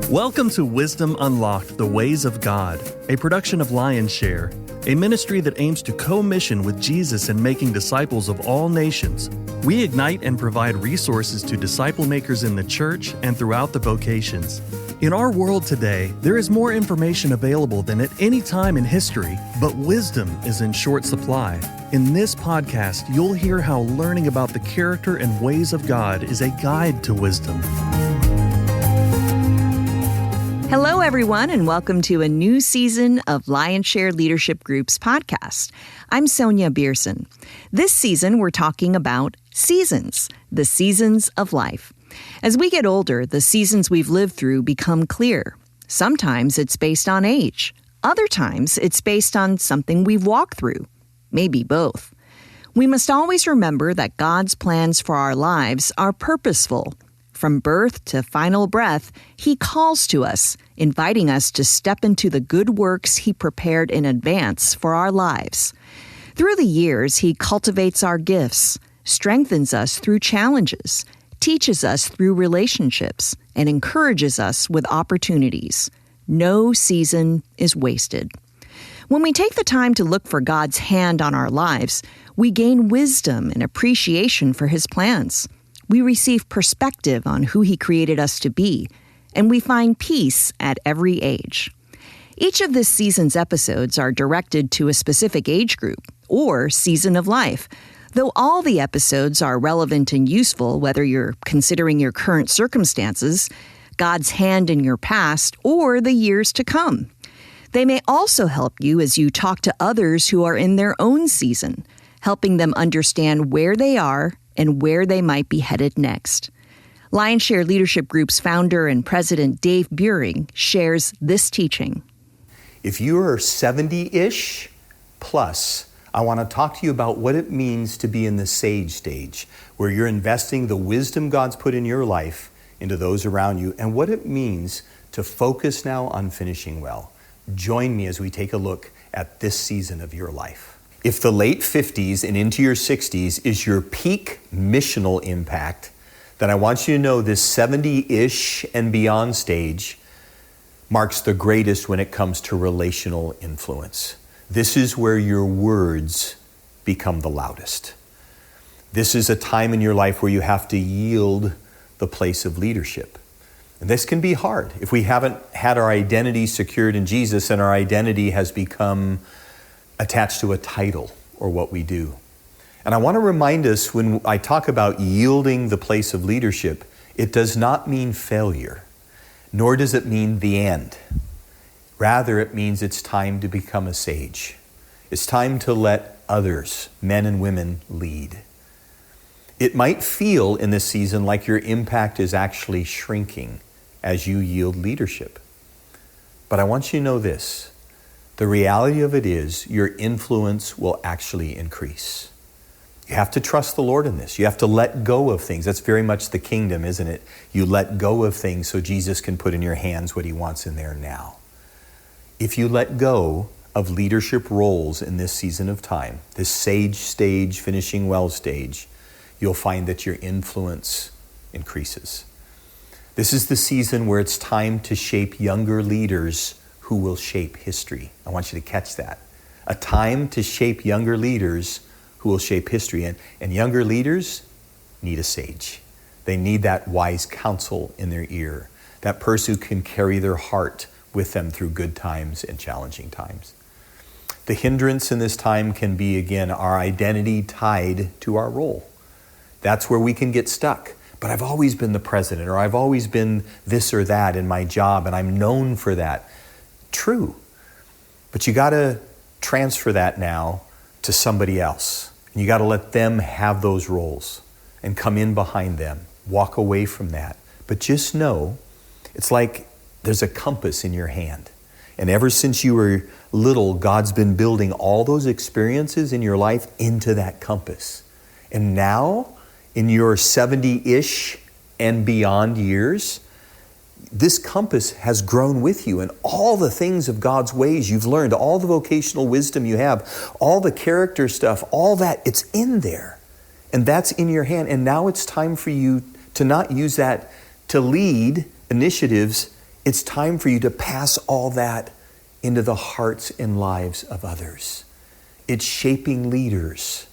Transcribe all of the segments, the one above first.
Welcome to Wisdom Unlocked, The Ways of God, a production of Lion's Share, a ministry that aims to co-mission with Jesus in making disciples of all nations. We ignite and provide resources to disciple makers in the church and throughout the vocations. In our world today, there is more information available than at any time in history, but wisdom is in short supply. In this podcast, you'll hear how learning about the character and ways of God is a guide to wisdom. Hello, everyone, and welcome to a new season of Lion's Share Leadership Group's podcast. I'm Sonia Beerson. This season, we're talking about seasons, the seasons of life. As we get older, the seasons we've lived through become clear. Sometimes it's based on age. Other times, it's based on something we've walked through. Maybe both. We must always remember that God's plans for our lives are purposeful. From birth to final breath, He calls to us, inviting us to step into the good works He prepared in advance for our lives. Through the years, He cultivates our gifts, strengthens us through challenges, teaches us through relationships, and encourages us with opportunities. No season is wasted. When we take the time to look for God's hand on our lives, we gain wisdom and appreciation for His plans. We receive perspective on who He created us to be, and we find peace at every age. Each of this season's episodes are directed to a specific age group or season of life, though all the episodes are relevant and useful whether you're considering your current circumstances, God's hand in your past, or the years to come. They may also help you as you talk to others who are in their own season, helping them understand where they are and where they might be headed next. Lion's Share Leadership Group's founder and president Dave Buehring shares this teaching. If you are 70-ish plus, I want to talk to you about what it means to be in the sage stage, where you're investing the wisdom God's put in your life into those around you, and what it means to focus now on finishing well. Join me as we take a look at this season of your life. If the late 50s and into your 60s is your peak missional impact, then I want you to know this 70-ish and beyond stage marks the greatest when it comes to relational influence. This is where your words become the loudest. This is a time in your life where you have to yield the place of leadership. And this can be hard if we haven't had our identity secured in Jesus and our identity has become attached to a title or what we do. And I want to remind us when I talk about yielding the place of leadership, it does not mean failure, nor does it mean the end. Rather, it means it's time to become a sage. It's time to let others, men and women, lead. It might feel in this season like your impact is actually shrinking as you yield leadership. But I want you to know this. The reality of it is your influence will actually increase. You have to trust the Lord in this. You have to let go of things. That's very much the kingdom, isn't it? You let go of things so Jesus can put in your hands what He wants in there now. If you let go of leadership roles in this season of time, this sage stage, finishing well stage, you'll find that your influence increases. This is the season where it's time to shape younger leaders who will shape history. I want you to catch that. A time to shape younger leaders who will shape history. And younger leaders need a sage. They need that wise counsel in their ear, that person who can carry their heart with them through good times and challenging times. The hindrance in this time can be, again, our identity tied to our role. That's where we can get stuck. But I've always been the president, or I've always been this or that in my job, and I'm known for that. True. But you got to transfer that now to somebody else. And you got to let them have those roles and come in behind them. Walk away from that. But just know, it's like there's a compass in your hand. And ever since you were little, God's been building all those experiences in your life into that compass. And now, in your 70-ish and beyond years, this compass has grown with you, and all the things of God's ways you've learned, all the vocational wisdom you have, all the character stuff, all that, it's in there. And that's in your hand. And now it's time for you to not use that to lead initiatives. It's time for you to pass all that into the hearts and lives of others. It's shaping leaders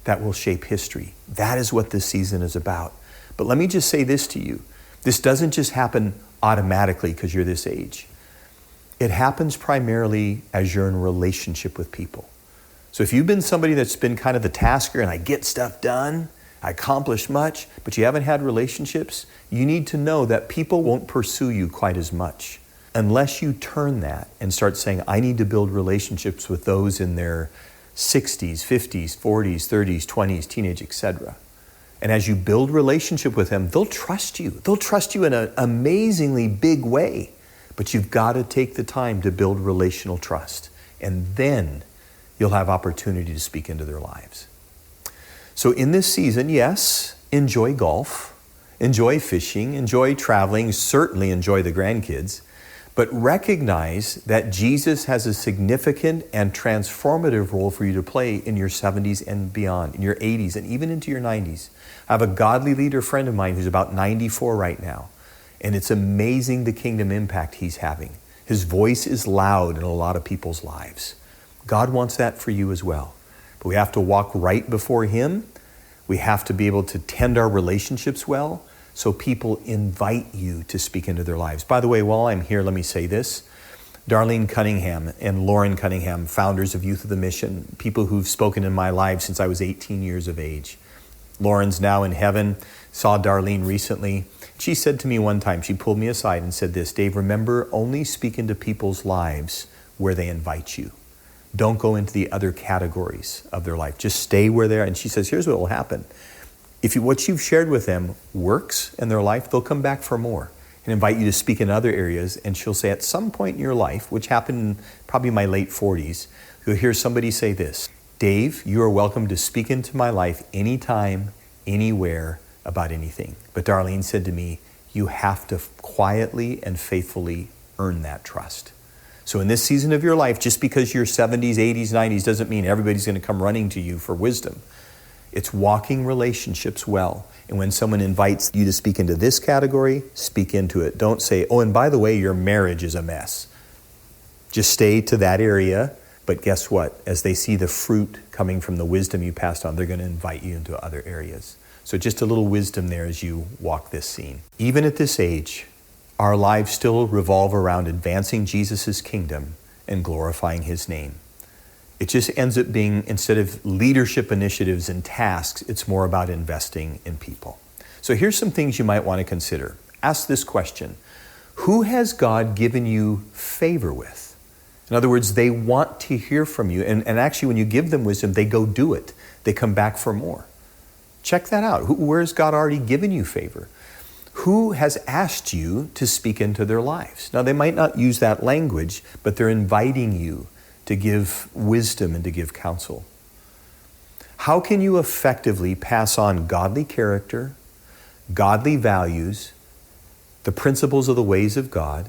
that will shape history. That is what this season is about. But let me just say this to you. This doesn't just happen automatically because you're this age. It happens primarily as you're in relationship with people. So if you've been somebody that's been kind of the tasker and I get stuff done, I accomplish much, but you haven't had relationships, you need to know that people won't pursue you quite as much unless you turn that and start saying, I need to build relationships with those in their 60s, 50s, 40s, 30s, 20s, teenage, etc. And as you build relationship with them, they'll trust you. They'll trust you in an amazingly big way. But you've got to take the time to build relational trust. And then you'll have opportunity to speak into their lives. So in this season, yes, enjoy golf, enjoy fishing, enjoy traveling, certainly enjoy the grandkids, but recognize that Jesus has a significant and transformative role for you to play in your 70s and beyond, in your 80s and even into your 90s. I have a godly leader friend of mine who's about 94 right now, and it's amazing the kingdom impact he's having. His voice is loud in a lot of people's lives. God wants that for you as well. But we have to walk right before Him. We have to be able to tend our relationships well so people invite you to speak into their lives. By the way, while I'm here, let me say this. Darlene Cunningham and Lauren Cunningham, founders of Youth of the Mission, people who've spoken in my life since I was 18 years of age. Lauren's now in heaven, saw Darlene recently. She said to me one time, she pulled me aside and said this, Dave, remember, only speak into people's lives where they invite you. Don't go into the other categories of their life. Just stay where they are. And she says, here's what will happen. If what you've shared with them works in their life, they'll come back for more and invite you to speak in other areas. And she'll say at some point in your life, which happened in probably my late 40s, you'll hear somebody say this, Dave, you are welcome to speak into my life anytime, anywhere, about anything. But Darlene said to me, you have to quietly and faithfully earn that trust. So in this season of your life, just because you're 70s, 80s, 90s doesn't mean everybody's going to come running to you for wisdom. It's walking relationships well. And when someone invites you to speak into this category, speak into it. Don't say, oh, and by the way, your marriage is a mess. Just stay to that area. But guess what? As they see the fruit coming from the wisdom you passed on, they're going to invite you into other areas. So just a little wisdom there as you walk this scene. Even at this age, our lives still revolve around advancing Jesus' kingdom and glorifying His name. It just ends up being, instead of leadership initiatives and tasks, it's more about investing in people. So here's some things you might want to consider. Ask this question. Who has God given you favor with? In other words, they want to hear from you. And actually, when you give them wisdom, they go do it. They come back for more. Check that out. Where has God already given you favor? Who has asked you to speak into their lives? Now, they might not use that language, but they're inviting you to give wisdom and to give counsel. How can you effectively pass on godly character, godly values, the principles of the ways of God?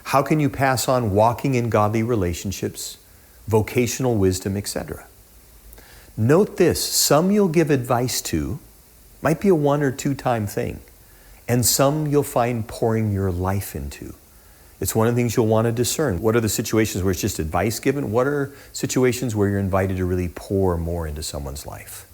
How can you pass on walking in godly relationships, vocational wisdom, etc.? Note this, some you'll give advice to, might be a 1 or 2 time thing, and some you'll find pouring your life into. It's one of the things you'll want to discern. What are the situations where it's just advice given? What are situations where you're invited to really pour more into someone's life?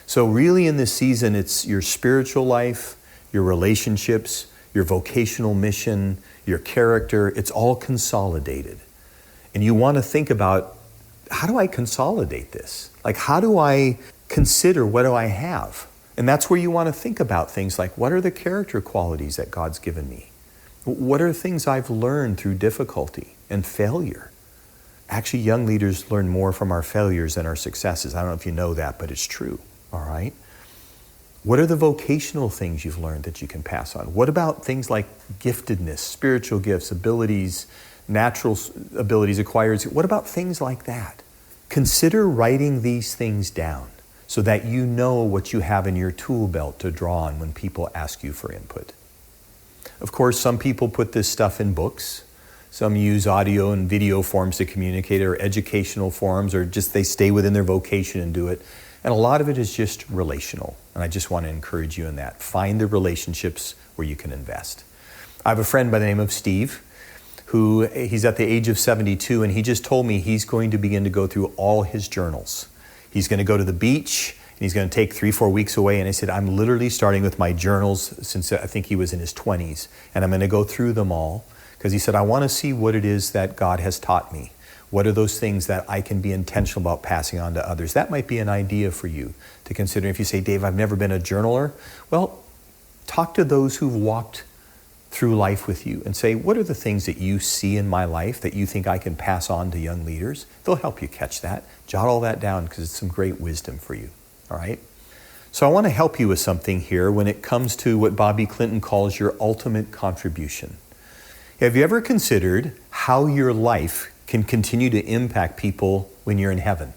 So really in this season, it's your spiritual life, your relationships, your vocational mission, your character. It's all consolidated. And you want to think about, how do I consolidate this? Like, how do I consider what do I have? And that's where you want to think about things like, what are the character qualities that God's given me? What are things I've learned through difficulty and failure? Actually, young leaders learn more from our failures than our successes. I don't know if you know that, but it's true, all right? What are the vocational things you've learned that you can pass on? What about things like giftedness, spiritual gifts, abilities, natural abilities acquired? What about things like that? Consider writing these things down so that you know what you have in your tool belt to draw on when people ask you for input. Of course, some people put this stuff in books. Some use audio and video forms to communicate, or educational forms, or just they stay within their vocation and do it. And a lot of it is just relational. And I just want to encourage you in that. Find the relationships where you can invest. I have a friend by the name of Steve, who he's at the age of 72, and he just told me he's going to begin to go through all his journals. He's going to go to the beach, and he's going to take 3-4 weeks away. And I said, I'm literally starting with my journals since I think he was in his 20s, and I'm going to go through them all, because he said, I want to see what it is that God has taught me. What are those things that I can be intentional about passing on to others? That might be an idea for you to consider. If you say, Dave, I've never been a journaler, well, talk to those who've walked through life with you and say, what are the things that you see in my life that you think I can pass on to young leaders? They'll help you catch that. Jot all that down because it's some great wisdom for you, all right? So I want to help you with something here when it comes to what Bobby Clinton calls your ultimate contribution. Have you ever considered how your life can continue to impact people when you're in heaven?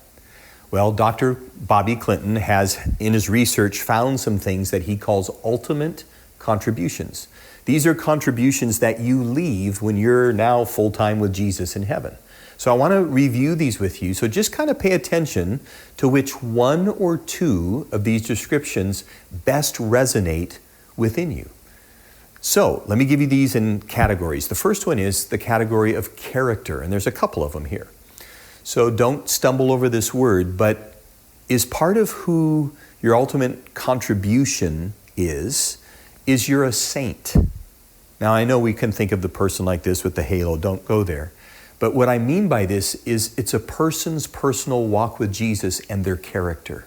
Well, Dr. Bobby Clinton has, in his research, found some things that he calls ultimate contributions. These are contributions that you leave when you're now full-time with Jesus in heaven. So I want to review these with you. So just kind of pay attention to which one or two of these descriptions best resonate within you. So let me give you these in categories. The first one is the category of character, and there's a couple of them here. So don't stumble over this word, but is part of who your ultimate contribution is you're a saint. Now, I know we can think of the person like this with the halo. Don't go there. But what I mean by this is it's a person's personal walk with Jesus and their character.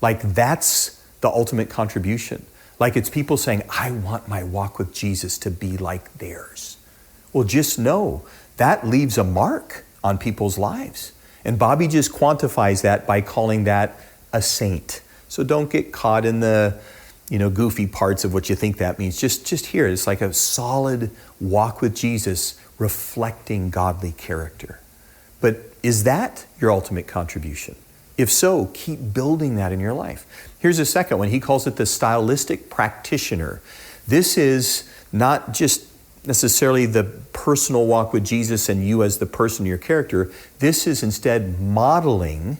Like that's the ultimate contribution. Like it's people saying, I want my walk with Jesus to be like theirs. Well, just know that leaves a mark on people's lives. And Bobby just quantifies that by calling that a saint. So don't get caught in the goofy parts of what you think that means. Just hear it. It's like a solid walk with Jesus reflecting godly character. But is that your ultimate contribution? If so, keep building that in your life. Here's a second one. He calls it the stylistic practitioner. This is not just necessarily the personal walk with Jesus and you as the person, your character. This is instead modeling,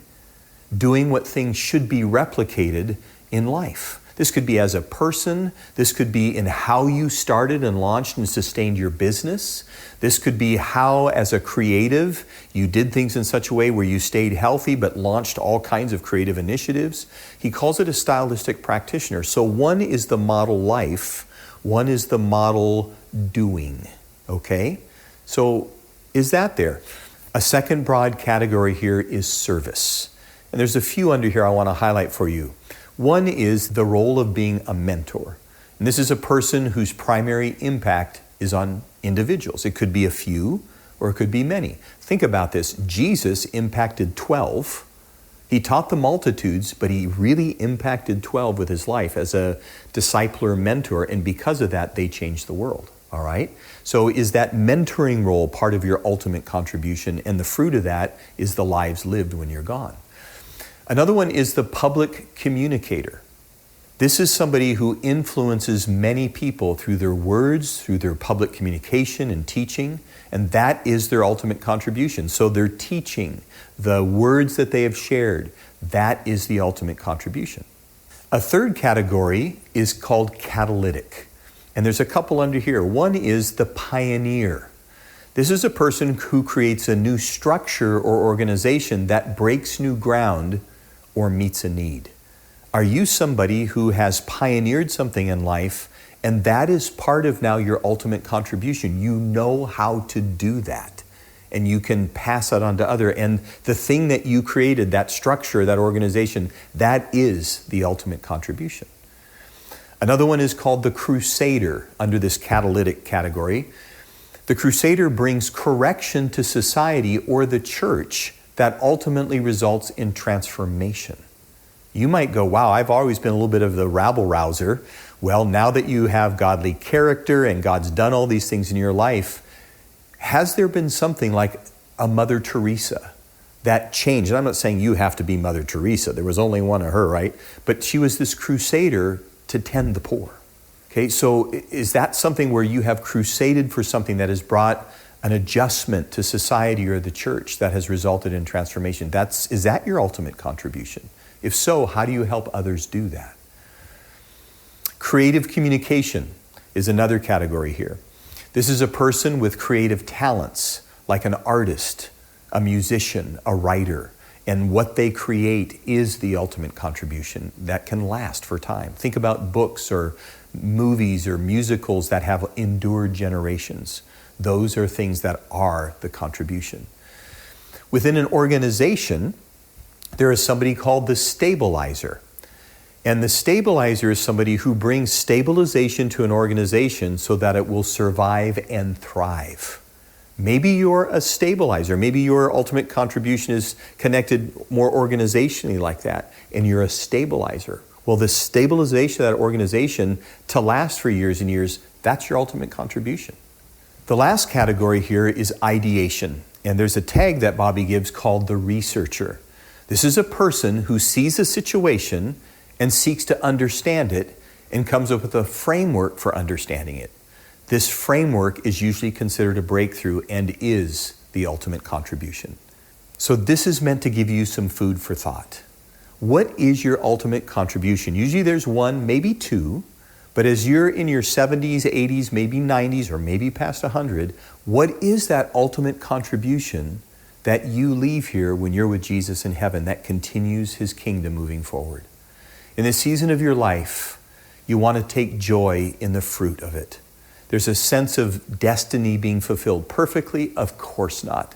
doing what things should be replicated in life. This could be as a person. This could be in how you started and launched and sustained your business. This could be how, as a creative, you did things in such a way where you stayed healthy but launched all kinds of creative initiatives. He calls it a stylistic practitioner. So one is the model life, one is the model doing, okay? So is that there? A second broad category here is service. And there's a few under here I want to highlight for you. One is the role of being a mentor. And this is a person whose primary impact is on individuals. It could be a few or it could be many. Think about this. Jesus impacted 12. He taught the multitudes, but he really impacted 12 with his life as a discipler mentor. And because of that, they changed the world. All right? So is that mentoring role part of your ultimate contribution? And the fruit of that is the lives lived when you're gone. Another one is the public communicator. This is somebody who influences many people through their words, through their public communication and teaching, and that is their ultimate contribution. So their teaching, the words that they have shared, that is the ultimate contribution. A third category is called catalytic, and there's a couple under here. One is the pioneer. This is a person who creates a new structure or organization that breaks new ground or meets a need. Are you somebody who has pioneered something in life and that is part of now your ultimate contribution? You know how to do that and you can pass that on to others. And the thing that you created, that structure, that organization, that is the ultimate contribution. Another one is called the crusader under this catalytic category. The crusader brings correction to society or the church that ultimately results in transformation. You might go, wow, I've always been a little bit of the rabble-rouser. Well, now that you have godly character and God's done all these things in your life, has there been something like a Mother Teresa that changed? And I'm not saying you have to be Mother Teresa. There was only one of her, right? But she was this crusader to tend the poor. Okay, so is that something where you have crusaded for something that has brought an adjustment to society or the church that has resulted in transformation? Is that your ultimate contribution? If so, how do you help others do that? Creative communication is another category here. This is a person with creative talents, like an artist, a musician, a writer, and what they create is the ultimate contribution that can last for time. Think about books or movies or musicals that have endured generations. Those are things that are the contribution. Within an organization, there is somebody called the stabilizer. And the stabilizer is somebody who brings stabilization to an organization so that it will survive and thrive. Maybe you're a stabilizer. Maybe your ultimate contribution is connected more organizationally like that, and you're a stabilizer. Well, the stabilization of that organization to last for years and years, that's your ultimate contribution. The last category here is ideation, and there's a tag that Bobby gives called the researcher. This is a person who sees a situation and seeks to understand it and comes up with a framework for understanding it. This framework is usually considered a breakthrough and is the ultimate contribution. So this is meant to give you some food for thought. What is your ultimate contribution? Usually there's one, maybe two, but as you're in your 70s, 80s, maybe 90s, or maybe past 100, what is that ultimate contribution that you leave here when you're with Jesus in heaven that continues His kingdom moving forward? In this season of your life, you want to take joy in the fruit of it. There's a sense of destiny being fulfilled perfectly? Of course not.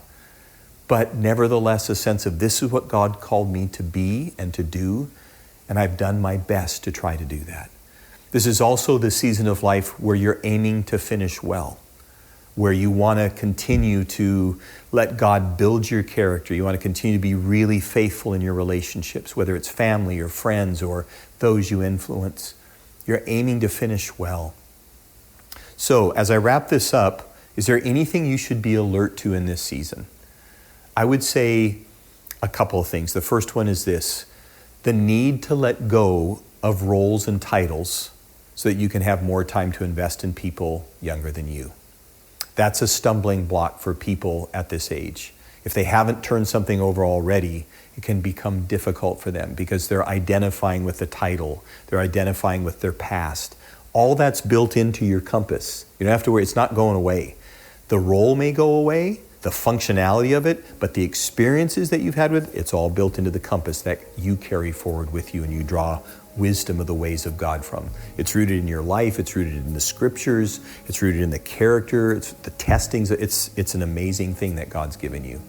But nevertheless, a sense of this is what God called me to be and to do, and I've done my best to try to do that. This is also the season of life where you're aiming to finish well, where you want to continue to let God build your character. You want to continue to be really faithful in your relationships, whether it's family or friends or those you influence. You're aiming to finish well. So, as I wrap this up, is there anything you should be alert to in this season? I would say a couple of things. The first one is this: the need to let go of roles and titles so that you can have more time to invest in people younger than you. That's a stumbling block for people at this age. If they haven't turned something over already, it can become difficult for them because they're identifying with the title, they're identifying with their past. All that's built into your compass. You don't have to worry, it's not going away. The role may go away, the functionality of it, but the experiences that you've had with it, it's all built into the compass that you carry forward with you and you draw wisdom of the ways of God from. It's rooted in your life, it's rooted in the scriptures, it's rooted in the character, it's the testings. It's an amazing thing that God's given you.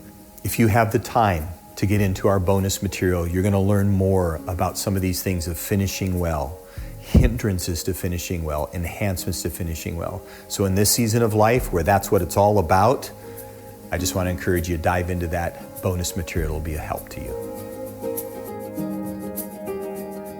If you have the time to get into our bonus material, you're going to learn more about some of these things of finishing well, hindrances to finishing well, enhancements to finishing well. So in this season of life where that's what it's all about, I just want to encourage you to dive into that bonus material. It'll be a help to you.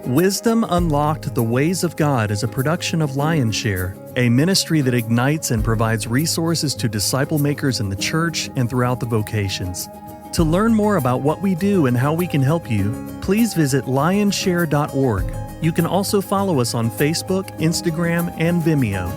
Wisdom Unlocked: The Ways of God is a production of Lionshare, a ministry that ignites and provides resources to disciple makers in the church and throughout the vocations. To learn more about what we do and how we can help you, please visit lionshare.org. You can also follow us on Facebook, Instagram, and Vimeo.